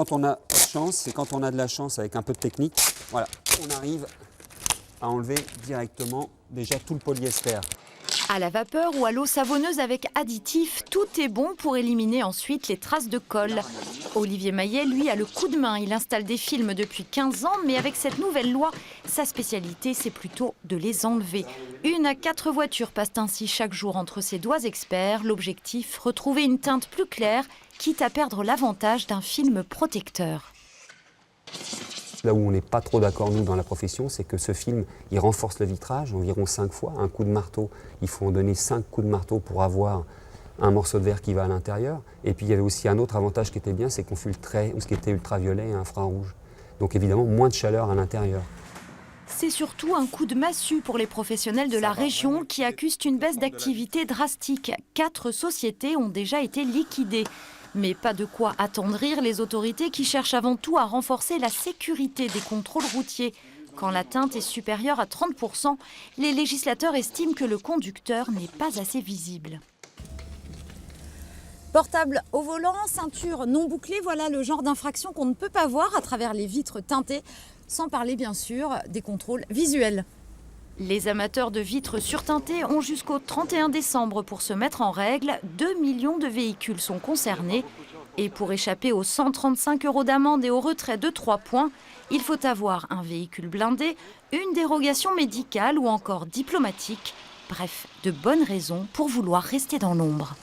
Quand on a de la chance, c'est quand on a de la chance avec un peu de technique, voilà, on arrive à enlever directement déjà tout le polyester. À la vapeur ou à l'eau savonneuse avec additifs, tout est bon pour éliminer ensuite les traces de colle. Olivier Maillet, lui, a le coup de main. Il installe des films depuis 15 ans, mais avec cette nouvelle loi, sa spécialité, c'est plutôt de les enlever. 1 à 4 voitures passent ainsi chaque jour entre ses doigts experts. L'objectif, retrouver une teinte plus claire, quitte à perdre l'avantage d'un film protecteur. Là où on n'est pas trop d'accord, nous, dans la profession, c'est que ce film, il renforce le vitrage environ 5 fois. Un coup de marteau, il faut en donner 5 coups de marteau pour avoir un morceau de verre qui va à l'intérieur. Et puis, il y avait aussi un autre avantage qui était bien, c'est qu'on filtrait ce qui était ultraviolet et infrarouge. Donc, évidemment, moins de chaleur à l'intérieur. C'est surtout un coup de massue pour les professionnels de la région qui accusent une baisse d'activité drastique. 4 sociétés ont déjà été liquidées. Mais pas de quoi attendrir les autorités qui cherchent avant tout à renforcer la sécurité des contrôles routiers. Quand la teinte est supérieure à 30%, les législateurs estiment que le conducteur n'est pas assez visible. Portable au volant, ceinture non bouclée, voilà le genre d'infraction qu'on ne peut pas voir à travers les vitres teintées, sans parler bien sûr des contrôles visuels. Les amateurs de vitres surteintées ont jusqu'au 31 décembre pour se mettre en règle. 2 millions de véhicules sont concernés. Et pour échapper aux 135 € d'amende et au retrait de 3 points, il faut avoir un véhicule blindé, une dérogation médicale ou encore diplomatique. Bref, de bonnes raisons pour vouloir rester dans l'ombre.